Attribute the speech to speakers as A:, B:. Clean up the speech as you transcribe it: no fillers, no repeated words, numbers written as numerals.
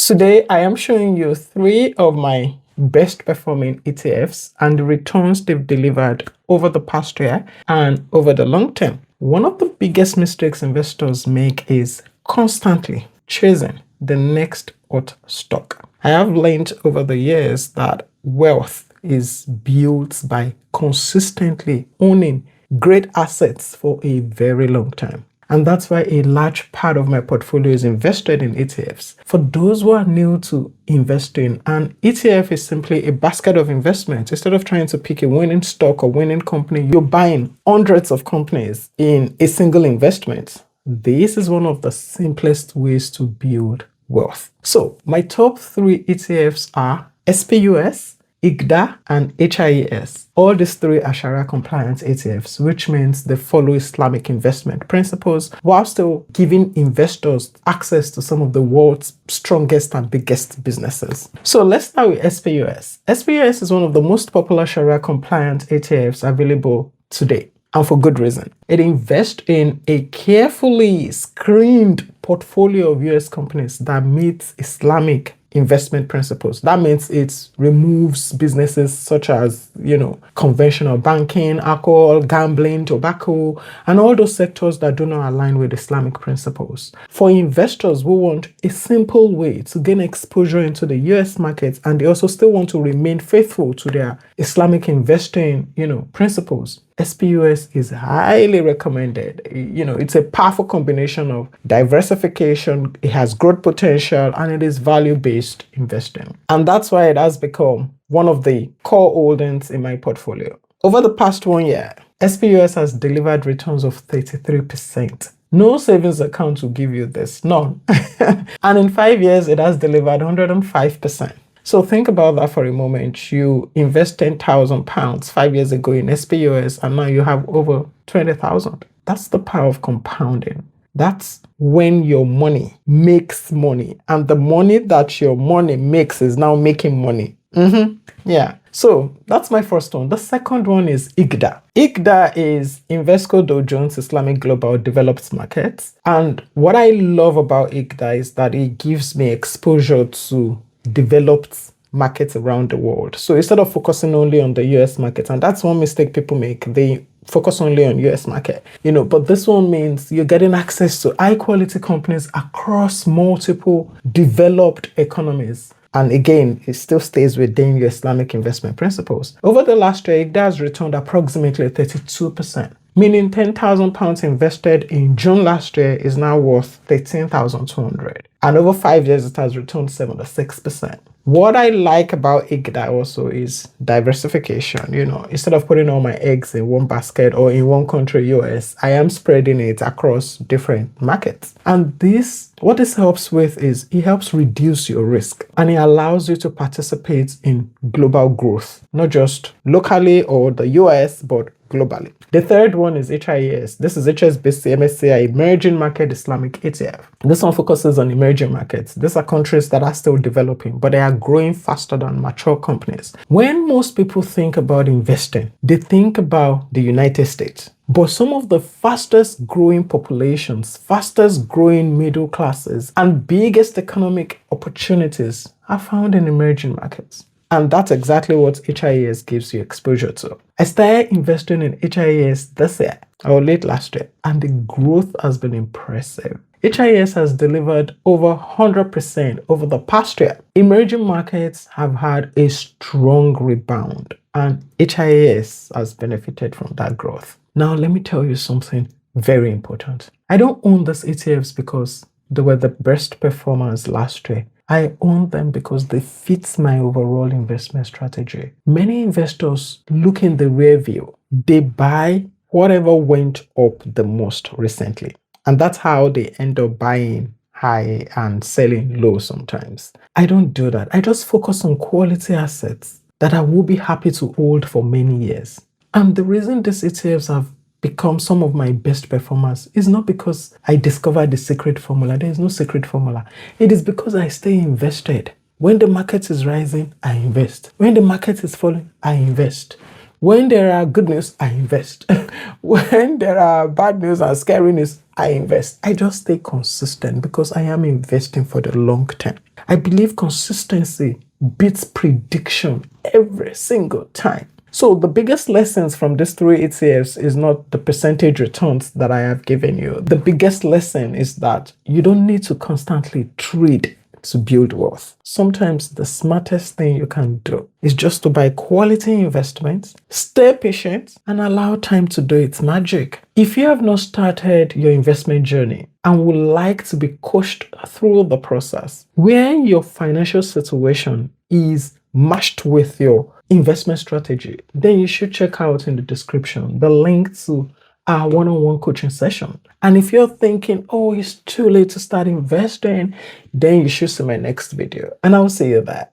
A: Today, I am showing you 3 of my best performing ETFs and the returns they've delivered over the past year and over the long term. One of the biggest mistakes investors make is constantly chasing the next hot stock. I have learned over the years that wealth is built by consistently owning great assets for a very long time. And that's why a large part of my portfolio is invested in ETFs. For those who are new to investing, an ETF is simply a basket of investments. Instead of trying to pick a winning stock or winning company, you're buying hundreds of companies in a single investment. This is one of the simplest ways to build wealth. So my top 3 ETFs are SPUS, IGDA, and HIES. All these 3 are Sharia compliant ETFs, which means they follow Islamic investment principles while still giving investors access to some of the world's strongest and biggest businesses. So let's start with SPUS. SPUS is one of the most popular Sharia compliant ETFs available today, and for good reason. It invests in a carefully screened portfolio of US companies that meets Islamic investment principles. That means it removes businesses such as, conventional banking, alcohol, gambling, tobacco, and all those sectors that do not align with Islamic principles. For investors who want a simple way to gain exposure into the US market and they also still want to remain faithful to their Islamic investing, principles, SPUS is highly recommended. It's a powerful combination of diversification, it has growth potential, and it is value-based investing. And that's why it has become one of the core holdings in my portfolio. Over the past 1 year, SPUS has delivered returns of 33%. No savings account will give you this, none. And in 5 years, it has delivered 105%. So think about that for a moment. You invest £10,000 5 years ago in SPUS and now you have over 20,000. That's the power of compounding. That's when your money makes money, and the money that your money makes is now making money. Yeah. So that's my first one. The second one is IGDA. IGDA is Invesco Dow Jones Islamic Global Developed Markets. And what I love about IGDA is that it gives me exposure to developed markets around the world. So instead of focusing only on the US market, and that's one mistake people make, they focus only on US market, but this one means you're getting access to high quality companies across multiple developed economies. And again, it still stays within your Islamic investment principles. Over the last year, it has returned approximately 32%. Meaning £10,000 invested in June last year is now worth $13,200. And over 5 years, it has returned 76%. What I like about IGDA also is diversification. Instead of putting all my eggs in one basket or in one country, US, I am spreading it across different markets. And what this helps with is it helps reduce your risk and it allows you to participate in global growth, not just locally or the US, but globally. The third one is HIES. This is HSBC MSCI Emerging Market Islamic ETF. This one focuses on emerging markets. These are countries that are still developing, but they are growing faster than mature companies. When most people think about investing, they think about the United States. But some of the fastest growing populations, fastest growing middle classes, and biggest economic opportunities are found in emerging markets. And that's exactly what HIES gives you exposure to. I started investing in HIES this year, or late last year, and the growth has been impressive. HIES has delivered over 100% over the past year. Emerging markets have had a strong rebound, and HIES has benefited from that growth. Now, let me tell you something very important. I don't own these ETFs because they were the best performers last year. I own them because they fit my overall investment strategy. Many investors look in the rear view. They buy whatever went up the most recently. And that's how they end up buying high and selling low sometimes. I don't do that. I just focus on quality assets that I will be happy to hold for many years. And the reason these ETFs have become some of my best performers is not because I discovered the secret formula. There is no secret formula. It is because I stay invested. When the market is rising, I invest. When the market is falling, I invest. When there are good news, I invest. When there are bad news and scary news, I invest. I just stay consistent because I am investing for the long term. I believe consistency beats prediction every single time. So the biggest lessons from these 3 ETFs is not the percentage returns that I have given you. The biggest lesson is that you don't need to constantly trade to build wealth. Sometimes the smartest thing you can do is just to buy quality investments, stay patient, and allow time to do its magic. If you have not started your investment journey and would like to be coached through the process, where your financial situation is matched with your investment strategy, then you should check out in the description the link to our one-on-one coaching session. And if you're thinking, oh, it's too late to start investing, then you should see my next video and I'll see you there.